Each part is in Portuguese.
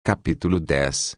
Capítulo 10.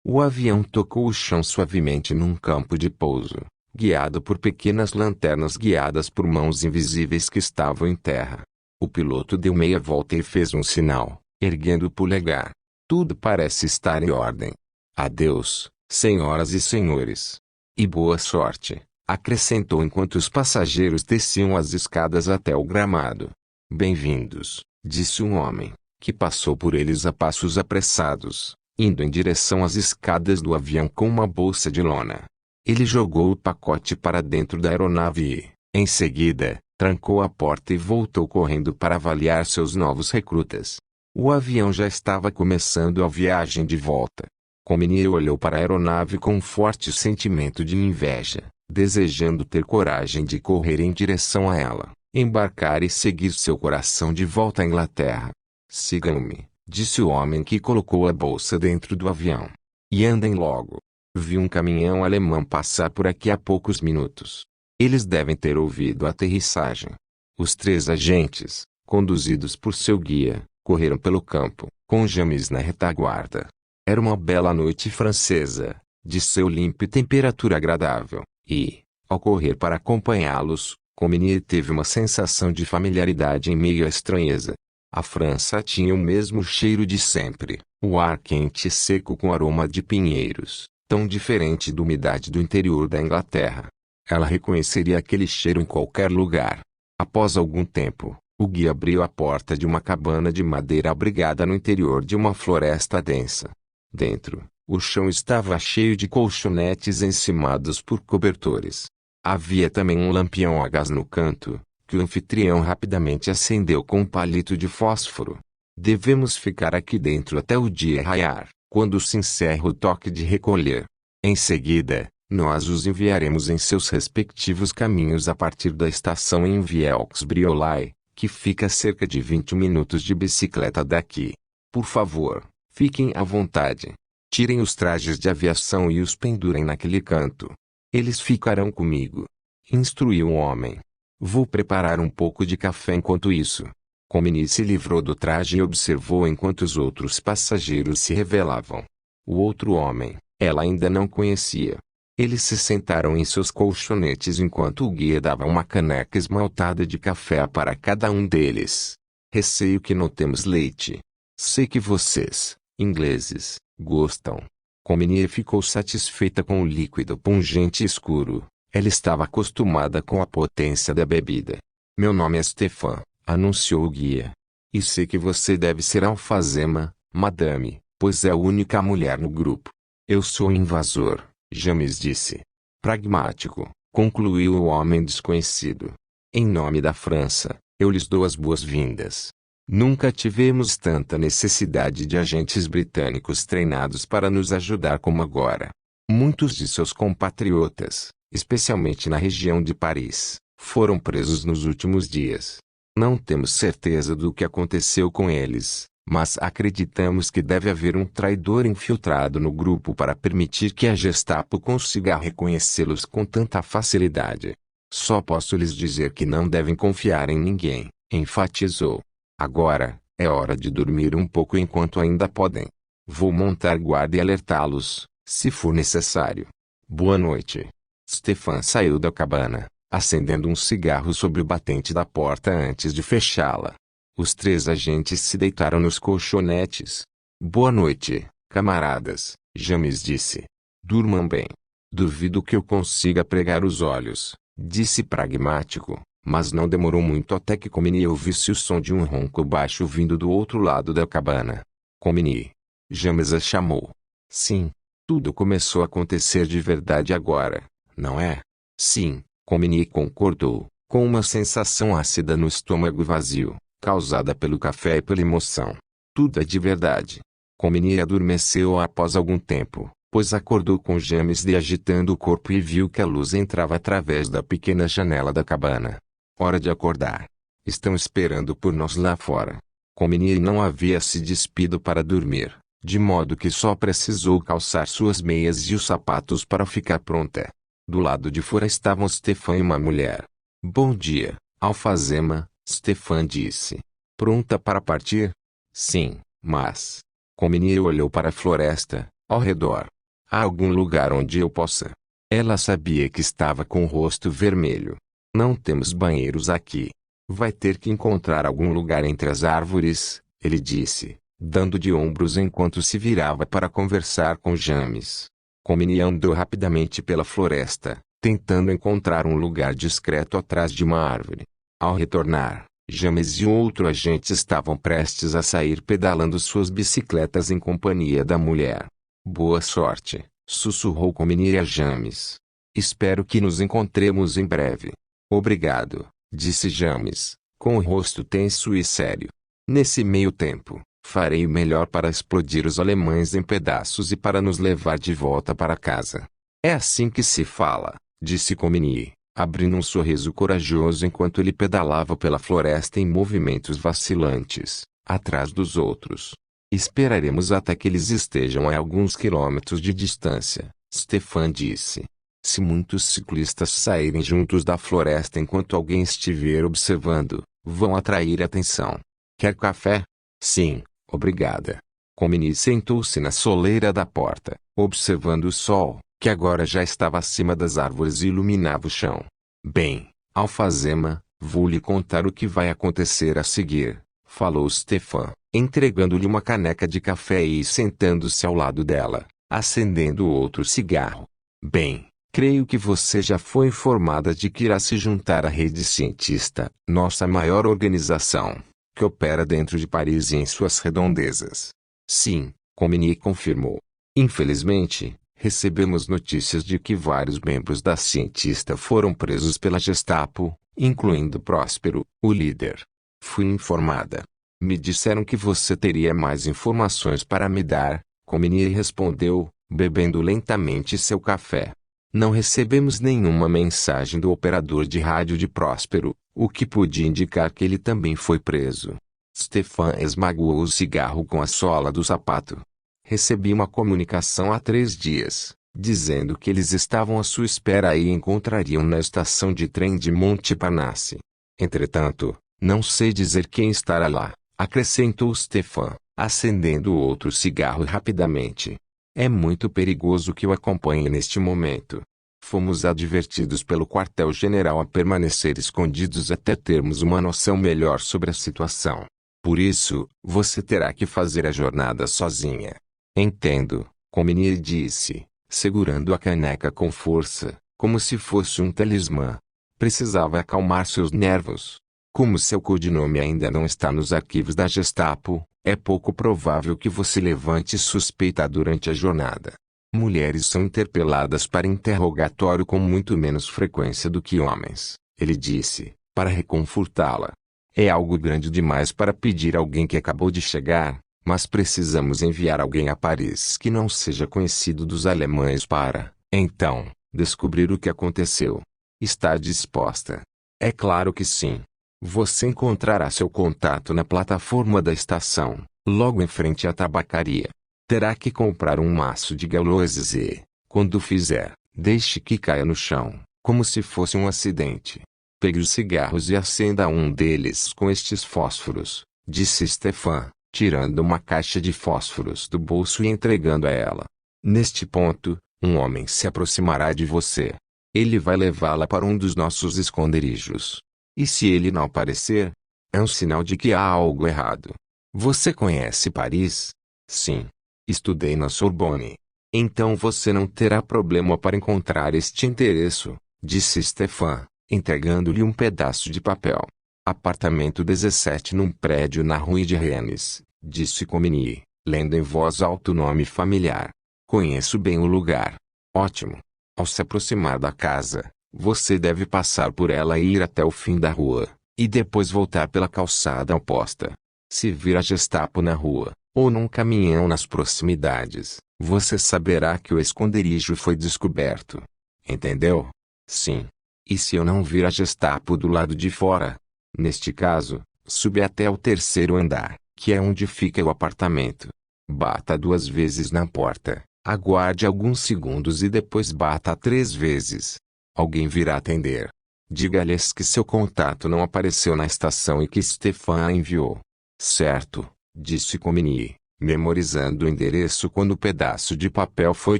O avião tocou o chão suavemente num campo de pouso, guiado por pequenas lanternas guiadas por mãos invisíveis que estavam em terra. O piloto deu meia volta e fez um sinal, erguendo o polegar. Tudo parece estar em ordem. Adeus, senhoras e senhores. E boa sorte, acrescentou enquanto os passageiros desciam as escadas até o gramado. Bem-vindos, disse um homem, que passou por eles a passos apressados, indo em direção às escadas do avião com uma bolsa de lona. Ele jogou o pacote para dentro da aeronave e, em seguida, trancou a porta e voltou correndo para avaliar seus novos recrutas. O avião já estava começando a viagem de volta. Cominier olhou para a aeronave com um forte sentimento de inveja, desejando ter coragem de correr em direção a ela, embarcar e seguir seu coração de volta à Inglaterra. Sigam-me, disse o homem que colocou a bolsa dentro do avião. E andem logo. Vi um caminhão alemão passar por aqui há poucos minutos. Eles devem ter ouvido a aterrissagem. Os 3 agentes, conduzidos por seu guia, correram pelo campo, com James na retaguarda. Era uma bela noite francesa, de céu limpo e temperatura agradável, e, ao correr para acompanhá-los, Cominier teve uma sensação de familiaridade em meio à estranheza. A França tinha o mesmo cheiro de sempre, o ar quente e seco com aroma de pinheiros, tão diferente da umidade do interior da Inglaterra. Ela reconheceria aquele cheiro em qualquer lugar. Após algum tempo, o guia abriu a porta de uma cabana de madeira abrigada no interior de uma floresta densa. Dentro, o chão estava cheio de colchonetes encimados por cobertores. Havia também um lampião a gás no canto, que o anfitrião rapidamente acendeu com um palito de fósforo. Devemos ficar aqui dentro até o dia raiar, quando se encerra o toque de recolher. Em seguida, nós os enviaremos em seus respectivos caminhos a partir da estação em Vaux-Briollay, que fica a cerca de 20 minutos de bicicleta daqui. Por favor, fiquem à vontade. Tirem os trajes de aviação e os pendurem naquele canto. Eles ficarão comigo, instruiu o homem. Vou preparar um pouco de café enquanto isso. Cominier se livrou do traje e observou enquanto os outros passageiros se revelavam. O outro homem, ela ainda não conhecia. Eles se sentaram em seus colchonetes enquanto o guia dava uma caneca esmaltada de café para cada um deles. Receio que não temos leite. Sei que vocês, ingleses, gostam. Cominier ficou satisfeita com o líquido pungente e escuro. Ela estava acostumada com a potência da bebida. Meu nome é Stefan, anunciou o guia. E sei que você deve ser alfazema, madame, pois é a única mulher no grupo. Eu sou o invasor, James disse. Pragmático, concluiu o homem desconhecido. Em nome da França, eu lhes dou as boas-vindas. Nunca tivemos tanta necessidade de agentes britânicos treinados para nos ajudar como agora. Muitos de seus compatriotas, especialmente na região de Paris, foram presos nos últimos dias. Não temos certeza do que aconteceu com eles, mas acreditamos que deve haver um traidor infiltrado no grupo para permitir que a Gestapo consiga reconhecê-los com tanta facilidade. Só posso lhes dizer que não devem confiar em ninguém, enfatizou. Agora, é hora de dormir um pouco enquanto ainda podem. Vou montar guarda e alertá-los, se for necessário. Boa noite. Stefan saiu da cabana, acendendo um cigarro sobre o batente da porta antes de fechá-la. Os 3 agentes se deitaram nos colchonetes. Boa noite, camaradas, James disse. Durmam bem. Duvido que eu consiga pregar os olhos, disse pragmático, mas não demorou muito até que Cominier ouvisse o som de um ronco baixo vindo do outro lado da cabana. Cominier. James a chamou. Sim, tudo começou a acontecer de verdade agora, não é? Sim, Cominier concordou, com uma sensação ácida no estômago vazio, causada pelo café e pela emoção. Tudo é de verdade. Cominier adormeceu após algum tempo, pois acordou com James agitando o corpo e viu que a luz entrava através da pequena janela da cabana. Hora de acordar. Estão esperando por nós lá fora. Cominier não havia se despido para dormir, de modo que só precisou calçar suas meias e os sapatos para ficar pronta. Do lado de fora estavam Stefan e uma mulher. Bom dia, alfazema, Stefan disse. Pronta para partir? Sim, mas... Comini olhou para a floresta, ao redor. Há algum lugar onde eu possa? Ela sabia que estava com o rosto vermelho. Não temos banheiros aqui. Vai ter que encontrar algum lugar entre as árvores, ele disse, dando de ombros enquanto se virava para conversar com James. Comini andou rapidamente pela floresta, tentando encontrar um lugar discreto atrás de uma árvore. Ao retornar, James e outro agente estavam prestes a sair pedalando suas bicicletas em companhia da mulher. Boa sorte, sussurrou Comini a James. Espero que nos encontremos em breve. Obrigado, disse James, com o rosto tenso e sério. Nesse meio tempo, farei o melhor para explodir os alemães em pedaços e para nos levar de volta para casa. É assim que se fala, disse Comini, abrindo um sorriso corajoso enquanto ele pedalava pela floresta em movimentos vacilantes, atrás dos outros. Esperaremos até que eles estejam a alguns quilômetros de distância, Stefan disse. Se muitos ciclistas saírem juntos da floresta enquanto alguém estiver observando, vão atrair atenção. Quer café? Sim, obrigada. Comini sentou-se na soleira da porta, observando o sol, que agora já estava acima das árvores e iluminava o chão. Bem, Alfazema, vou lhe contar o que vai acontecer a seguir, falou Stefan, entregando-lhe uma caneca de café e sentando-se ao lado dela, acendendo outro cigarro. Bem, creio que você já foi informada de que irá se juntar à Rede Cientista, nossa maior organização, que opera dentro de Paris e em suas redondezas. Sim, Comini confirmou. Infelizmente, recebemos notícias de que vários membros da Cientista foram presos pela Gestapo, incluindo Próspero, o líder. Fui informada. Me disseram que você teria mais informações para me dar, Comini respondeu, bebendo lentamente seu café. Não recebemos nenhuma mensagem do operador de rádio de Próspero, o que podia indicar que ele também foi preso. Stefan esmagou o cigarro com a sola do sapato. Recebi uma comunicação há 3 dias, dizendo que eles estavam à sua espera e encontrariam na estação de trem de Montparnasse. Entretanto, não sei dizer quem estará lá, acrescentou Stefan, acendendo outro cigarro rapidamente. É muito perigoso que o acompanhe neste momento. Fomos advertidos pelo quartel-general a permanecer escondidos até termos uma noção melhor sobre a situação. Por isso, você terá que fazer a jornada sozinha. Entendo, Comini disse, segurando a caneca com força, como se fosse um talismã. Precisava acalmar seus nervos. Como seu codinome ainda não está nos arquivos da Gestapo, é pouco provável que você levante suspeita durante a jornada. Mulheres são interpeladas para interrogatório com muito menos frequência do que homens, ele disse, para reconfortá-la. É algo grande demais para pedir a alguém que acabou de chegar, mas precisamos enviar alguém a Paris que não seja conhecido dos alemães para, então, descobrir o que aconteceu. Está disposta? É claro que sim. Você encontrará seu contato na plataforma da estação, logo em frente à tabacaria. Terá que comprar um maço de galozes e, quando fizer, deixe que caia no chão, como se fosse um acidente. Pegue os cigarros e acenda um deles com estes fósforos, disse Stefan, tirando uma caixa de fósforos do bolso e entregando a ela. Neste ponto, um homem se aproximará de você. Ele vai levá-la para um dos nossos esconderijos. E se ele não aparecer, é um sinal de que há algo errado. Você conhece Paris? Sim. Estudei na Sorbonne. Então você não terá problema para encontrar este endereço, disse Stefan, entregando-lhe um pedaço de papel. Apartamento 17 num prédio na Rue de Rennes, disse Comini, lendo em voz alta o nome familiar. Conheço bem o lugar. Ótimo. Ao se aproximar da casa, você deve passar por ela e ir até o fim da rua, e depois voltar pela calçada oposta. Se vir a Gestapo na rua, ou num caminhão nas proximidades, você saberá que o esconderijo foi descoberto. Entendeu? Sim. E se eu não vir a Gestapo do lado de fora? Neste caso, suba até o 3º andar, que é onde fica o apartamento. Bata 2 vezes na porta, aguarde alguns segundos e depois bata 3 vezes. Alguém virá atender. Diga-lhes que seu contato não apareceu na estação e que Stefan a enviou. Certo, disse Comini. memorizando o endereço quando o pedaço de papel foi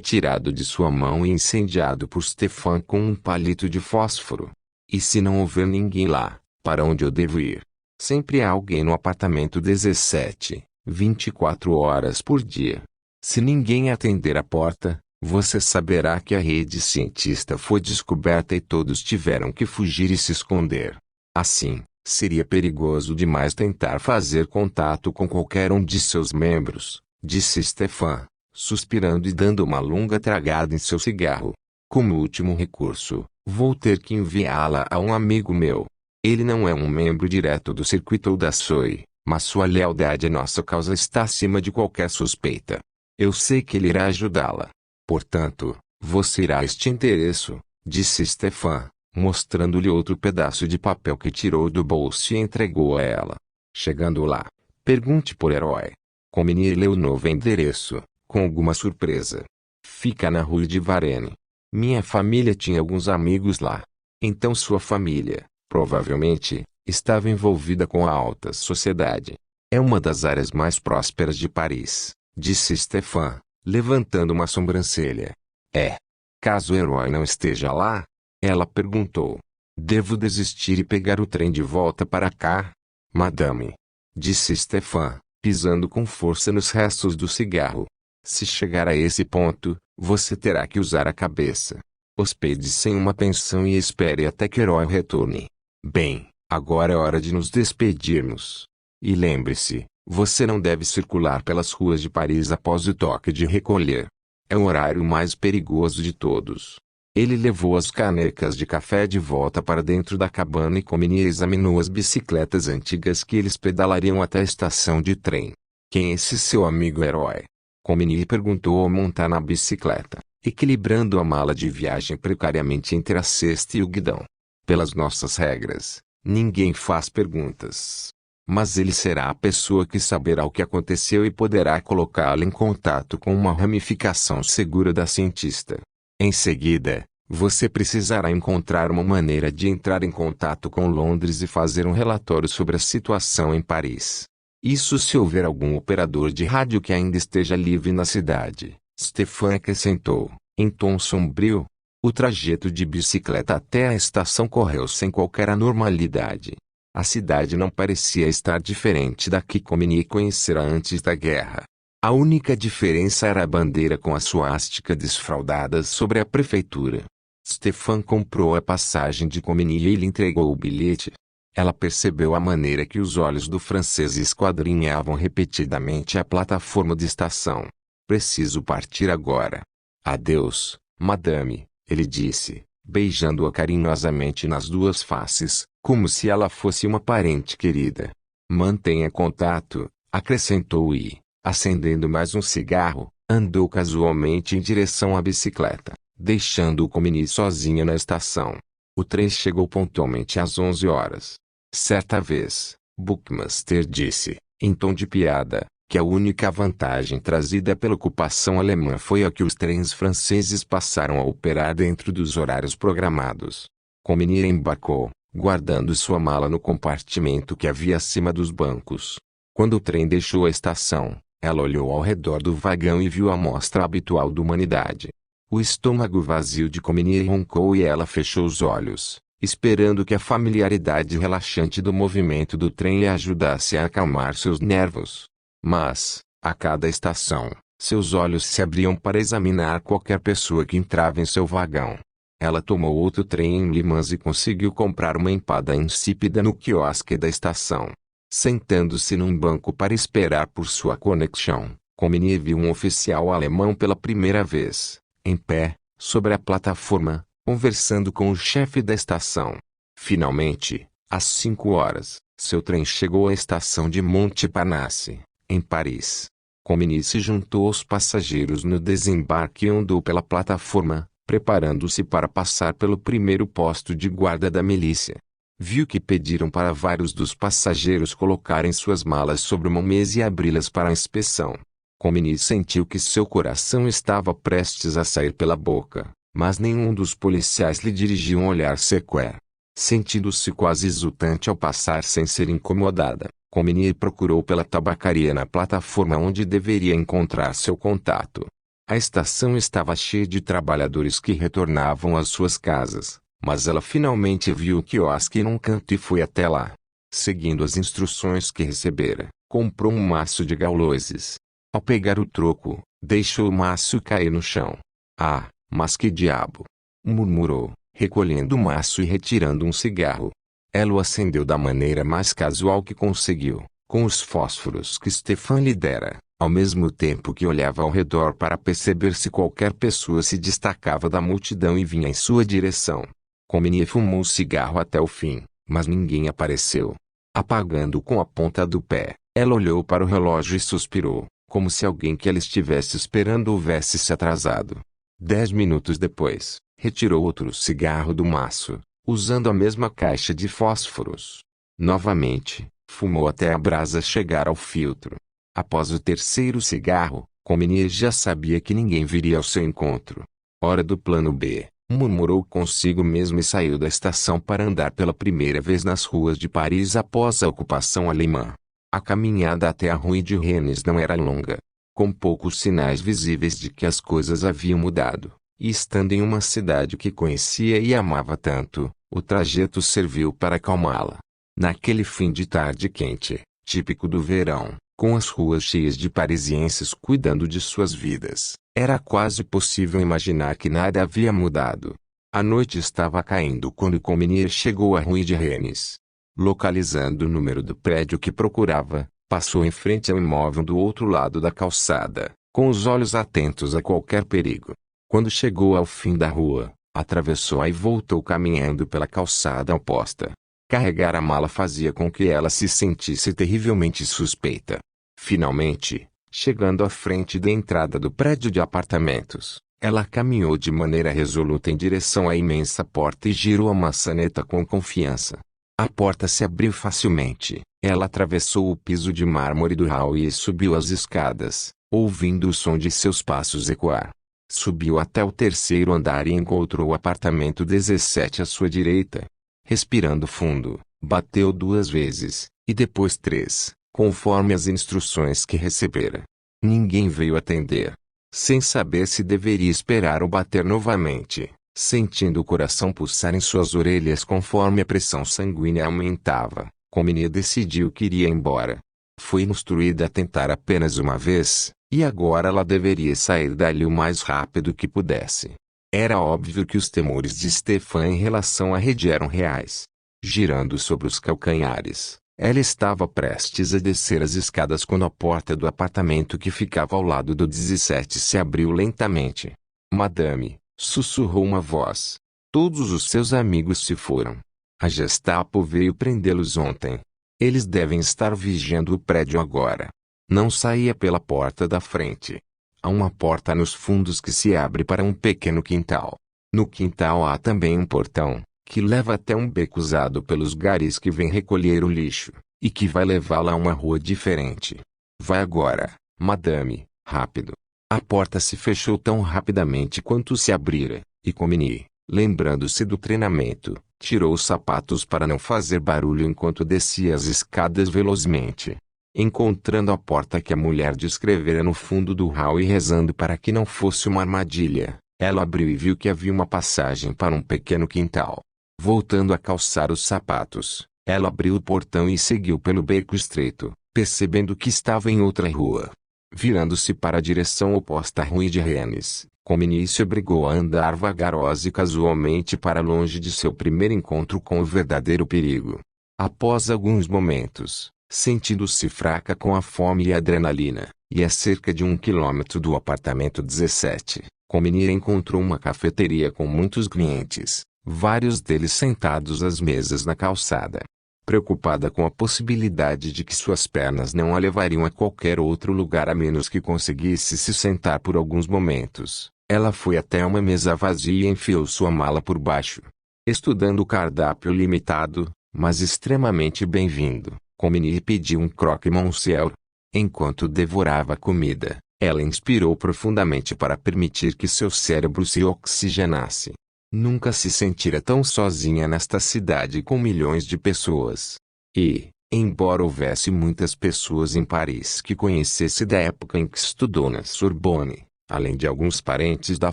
tirado de sua mão e incendiado por Stefan com um palito de fósforo. E se não houver ninguém lá, para onde eu devo ir? Sempre há alguém no apartamento 17, 24 horas por dia. Se ninguém atender a porta, você saberá que a rede cientista foi descoberta e todos tiveram que fugir e se esconder. Assim, seria perigoso demais tentar fazer contato com qualquer um de seus membros, disse Stefan, suspirando e dando uma longa tragada em seu cigarro. Como último recurso, vou ter que enviá-la a um amigo meu. Ele não é um membro direto do circuito ou da SOI, mas sua lealdade à nossa causa está acima de qualquer suspeita. Eu sei que ele irá ajudá-la. Portanto, você irá a este endereço, disse Stefan, mostrando-lhe outro pedaço de papel que tirou do bolso e entregou a ela. Chegando lá, pergunte por Herói. Comini leu o novo endereço, com alguma surpresa. Fica na rua de Varenne. Minha família tinha alguns amigos lá. Então sua família, provavelmente, estava envolvida com a alta sociedade. É uma das áreas mais prósperas de Paris, disse Stefan, levantando uma sobrancelha. É. Caso o Herói não esteja lá? Ela perguntou. Devo desistir e pegar o trem de volta para cá? Madame, disse Stefan, pisando com força nos restos do cigarro. Se chegar a esse ponto, você terá que usar a cabeça. Hospede-se em uma pensão e espere até que Herói retorne. Bem, agora é hora de nos despedirmos. E lembre-se, você não deve circular pelas ruas de Paris após o toque de recolher. É o horário mais perigoso de todos. Ele levou as canecas de café de volta para dentro da cabana e Comini examinou as bicicletas antigas que eles pedalariam até a estação de trem. Quem é esse seu amigo Herói? Comini perguntou ao montar na bicicleta, equilibrando a mala de viagem precariamente entre a cesta e o guidão. Pelas nossas regras, ninguém faz perguntas. Mas ele será a pessoa que saberá o que aconteceu e poderá colocá-lo em contato com uma ramificação segura da cientista. Em seguida, você precisará encontrar uma maneira de entrar em contato com Londres e fazer um relatório sobre a situação em Paris. Isso se houver algum operador de rádio que ainda esteja livre na cidade, Stefan acrescentou, em tom sombrio. O trajeto de bicicleta até a estação correu sem qualquer anormalidade. A cidade não parecia estar diferente da que Comini conhecera antes da guerra. A única diferença era a bandeira com a suástica desfraldada sobre a prefeitura. Stefan comprou a passagem de Comini e lhe entregou o bilhete. Ela percebeu a maneira que os olhos do francês esquadrinhavam repetidamente a plataforma de estação. Preciso partir agora. Adeus, madame, ele disse, beijando-a carinhosamente nas duas faces, como se ela fosse uma parente querida. Mantenha contato, acrescentou e, acendendo mais um cigarro, andou casualmente em direção à bicicleta, deixando o Comini sozinha na estação. O trem chegou pontualmente às 11 horas. Certa vez, Buckmaster disse, em tom de piada, que a única vantagem trazida pela ocupação alemã foi a que os trens franceses passaram a operar dentro dos horários programados. Comini embarcou, guardando sua mala no compartimento que havia acima dos bancos. Quando o trem deixou a estação, ela olhou ao redor do vagão e viu a mostra habitual da humanidade. O estômago vazio de Comini roncou e ela fechou os olhos, esperando que a familiaridade relaxante do movimento do trem lhe ajudasse a acalmar seus nervos. Mas, a cada estação, seus olhos se abriam para examinar qualquer pessoa que entrava em seu vagão. Ela tomou outro trem em Le Mans e conseguiu comprar uma empada insípida no quiosque da estação. Sentando-se num banco para esperar por sua conexão, Comini viu um oficial alemão pela primeira vez, em pé, sobre a plataforma, conversando com o chefe da estação. Finalmente, às 5 horas, seu trem chegou à estação de Montparnasse, em Paris. Comini se juntou aos passageiros no desembarque e andou pela plataforma, preparando-se para passar pelo primeiro posto de guarda da milícia. Viu que pediram para vários dos passageiros colocarem suas malas sobre uma mesa e abri-las para a inspeção. Comini sentiu que seu coração estava prestes a sair pela boca, mas nenhum dos policiais lhe dirigiu um olhar sequer. Sentindo-se quase exultante ao passar sem ser incomodada, Comini procurou pela tabacaria na plataforma onde deveria encontrar seu contato. A estação estava cheia de trabalhadores que retornavam às suas casas, mas ela finalmente viu o quiosque num canto e foi até lá. Seguindo as instruções que recebera, comprou um maço de gauloses. Ao pegar o troco, deixou o maço cair no chão. Ah, mas que diabo! Murmurou, recolhendo o maço e retirando um cigarro. Ela o acendeu da maneira mais casual que conseguiu, com os fósforos que Stefan lhe dera, ao mesmo tempo que olhava ao redor para perceber se qualquer pessoa se destacava da multidão e vinha em sua direção. Comini fumou o cigarro até o fim, mas ninguém apareceu. Apagando com a ponta do pé, ela olhou para o relógio e suspirou, como se alguém que ela estivesse esperando houvesse se atrasado. 10 minutos depois, retirou outro cigarro do maço, usando a mesma caixa de fósforos. Novamente, fumou até a brasa chegar ao filtro. Após o terceiro cigarro, Comini já sabia que ninguém viria ao seu encontro. Hora do plano B, murmurou consigo mesmo e saiu da estação para andar pela primeira vez nas ruas de Paris após a ocupação alemã. A caminhada até a Rue de Rennes não era longa. Com poucos sinais visíveis de que as coisas haviam mudado, e estando em uma cidade que conhecia e amava tanto, o trajeto serviu para acalmá-la. Naquele fim de tarde quente, típico do verão, com as ruas cheias de parisienses cuidando de suas vidas, era quase possível imaginar que nada havia mudado. A noite estava caindo quando Comini chegou à Rue de Rennes. Localizando o número do prédio que procurava, passou em frente ao imóvel do outro lado da calçada, com os olhos atentos a qualquer perigo. Quando chegou ao fim da rua, atravessou-a e voltou caminhando pela calçada oposta. Carregar a mala fazia com que ela se sentisse terrivelmente suspeita. Finalmente, chegando à frente da entrada do prédio de apartamentos, ela caminhou de maneira resoluta em direção à imensa porta e girou a maçaneta com confiança. A porta se abriu facilmente. Ela atravessou o piso de mármore do hall e subiu as escadas, ouvindo o som de seus passos ecoar. Subiu até o terceiro andar e encontrou o apartamento 17 à sua direita. Respirando fundo, bateu 2 vezes, e depois 3, conforme as instruções que recebera. Ninguém veio atender. Sem saber se deveria esperar ou bater novamente, sentindo o coração pulsar em suas orelhas conforme a pressão sanguínea aumentava, Comini decidiu que iria embora. Foi instruída a tentar apenas uma vez, e agora ela deveria sair dali o mais rápido que pudesse. Era óbvio que os temores de Stefan em relação à rede eram reais. Girando sobre os calcanhares, ela estava prestes a descer as escadas quando a porta do apartamento que ficava ao lado do 17 se abriu lentamente. Madame, sussurrou uma voz. Todos os seus amigos se foram. A Gestapo veio prendê-los ontem. Eles devem estar vigiando o prédio agora. Não saía pela porta da frente. Há uma porta nos fundos que se abre para um pequeno quintal. No quintal há também um portão, que leva até um beco usado pelos garis que vêm recolher o lixo, e que vai levá-la a uma rua diferente. Vai agora, madame, rápido. A porta se fechou tão rapidamente quanto se abrira, e Comini, lembrando-se do treinamento, tirou os sapatos para não fazer barulho enquanto descia as escadas velozmente. Encontrando a porta que a mulher descrevera no fundo do hall e rezando para que não fosse uma armadilha, ela abriu e viu que havia uma passagem para um pequeno quintal. Voltando a calçar os sapatos, ela abriu o portão e seguiu pelo beco estreito, percebendo que estava em outra rua. Virando-se para a direção oposta à Rue de Rennes, Comini se obrigou a andar vagarosa e casualmente para longe de seu primeiro encontro com o verdadeiro perigo. Após alguns momentos, sentindo-se fraca com a fome e a adrenalina, e a cerca de 1 quilômetro do apartamento 17, Comini encontrou uma cafeteria com muitos clientes, vários deles sentados às mesas na calçada. Preocupada com a possibilidade de que suas pernas não a levariam a qualquer outro lugar a menos que conseguisse se sentar por alguns momentos, ela foi até uma mesa vazia e enfiou sua mala por baixo. Estudando o cardápio limitado, mas extremamente bem-vindo, Comini pediu um croque monsieur. Enquanto devorava a comida, ela inspirou profundamente para permitir que seu cérebro se oxigenasse. Nunca se sentira tão sozinha nesta cidade com milhões de pessoas. E, Embora houvesse muitas pessoas em Paris que conhecesse da época em que estudou na Sorbonne, além de alguns parentes da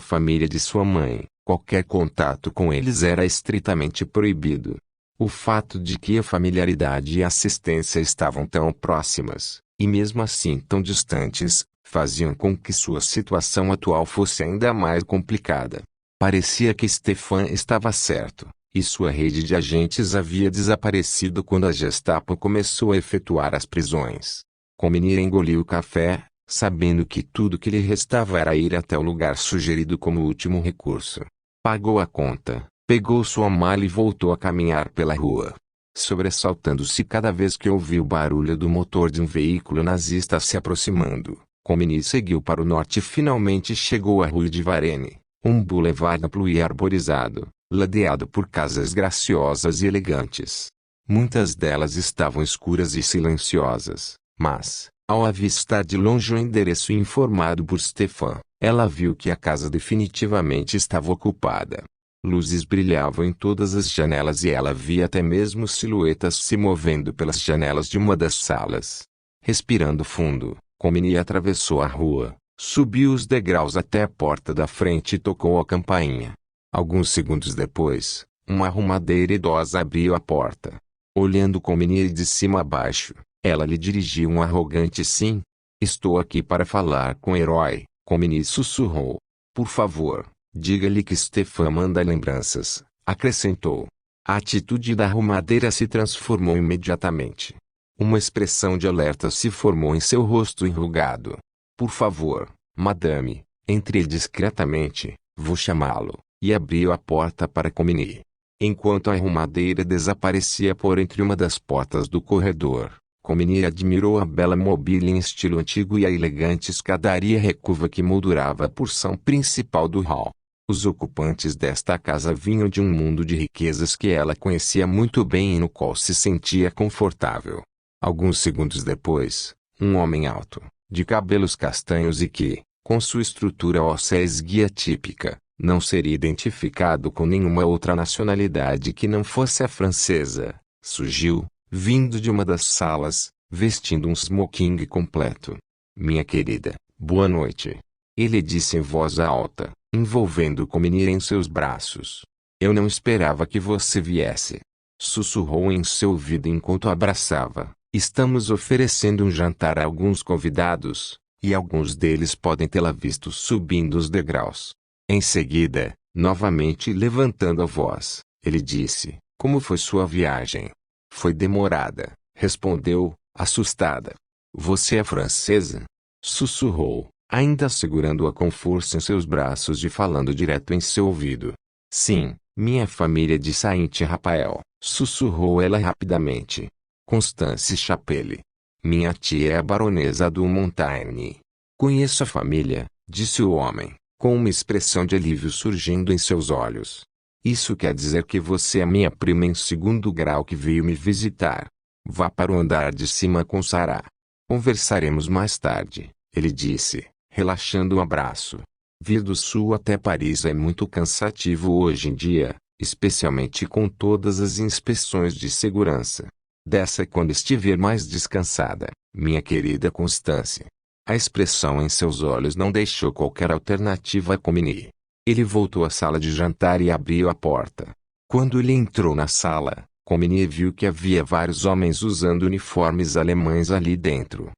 família de sua mãe, qualquer contato com eles era estritamente proibido. O fato de que a familiaridade e a assistência estavam tão próximas, e mesmo assim tão distantes, faziam com que sua situação atual fosse ainda mais complicada. Parecia que Stefan estava certo, e sua rede de agentes havia desaparecido quando a Gestapo começou a efetuar as prisões. Comini engoliu o café, sabendo que tudo que lhe restava era ir até o lugar sugerido como último recurso. Pagou a conta, pegou sua mala e voltou a caminhar pela rua, sobressaltando-se cada vez que ouviu o barulho do motor de um veículo nazista se aproximando. Comini seguiu para o norte e finalmente chegou à Rue de Varenne, um boulevard amplo e arborizado, ladeado por casas graciosas e elegantes. Muitas delas estavam escuras e silenciosas, mas, ao avistar de longe o endereço informado por Stefan, ela viu que a casa definitivamente estava ocupada. Luzes brilhavam em todas as janelas e ela via até mesmo silhuetas se movendo pelas janelas de uma das salas. Respirando fundo, Comini atravessou a rua, subiu os degraus até a porta da frente e tocou a campainha. Alguns segundos depois, uma arrumadeira idosa abriu a porta. Olhando Comini de cima a baixo, ela lhe dirigiu um arrogante sim. Estou aqui para falar com o herói, Comini sussurrou. Por favor, diga-lhe que Stefan manda lembranças, acrescentou. A atitude da arrumadeira se transformou imediatamente. Uma expressão de alerta se formou em seu rosto enrugado. Por favor, madame, entre discretamente, vou chamá-lo, e abriu a porta para Comini. Enquanto a arrumadeira desaparecia por entre uma das portas do corredor, Comini admirou a bela mobília em estilo antigo e a elegante escadaria recurva que moldurava a porção principal do hall. Os ocupantes desta casa vinham de um mundo de riquezas que ela conhecia muito bem e no qual se sentia confortável. Alguns segundos depois, um homem alto, de cabelos castanhos e que, com sua estrutura óssea esguia típica, não seria identificado com nenhuma outra nacionalidade que não fosse a francesa, surgiu, vindo de uma das salas, vestindo um smoking completo. Minha querida, boa noite. Ele disse em voz alta, envolvendo Comini em seus braços. Eu não esperava que você viesse. Sussurrou em seu ouvido enquanto a abraçava. Estamos oferecendo um jantar a alguns convidados, e alguns deles podem tê-la visto subindo os degraus. Em seguida, novamente levantando a voz, ele disse, como foi sua viagem? Foi demorada, respondeu, assustada. Você é francesa? Sussurrou, ainda segurando-a com força em seus braços e falando direto em seu ouvido. Sim, minha família de Saint-Raphael, sussurrou ela rapidamente. Constance Chapelle. Minha tia é a baronesa do Montaigne. Conheço a família, disse o homem, com uma expressão de alívio surgindo em seus olhos. Isso quer dizer que você é minha prima em segundo grau que veio me visitar. Vá para o andar de cima com Sarah. Conversaremos mais tarde, ele disse, relaxando o abraço. Vir do sul até Paris é muito cansativo hoje em dia, especialmente com todas as inspeções de segurança. Desça quando estiver mais descansada, minha querida Constance. A expressão em seus olhos não deixou qualquer alternativa a Comini. Ele voltou à sala de jantar e abriu a porta. Quando ele entrou na sala, Comini viu que havia vários homens usando uniformes alemães ali dentro.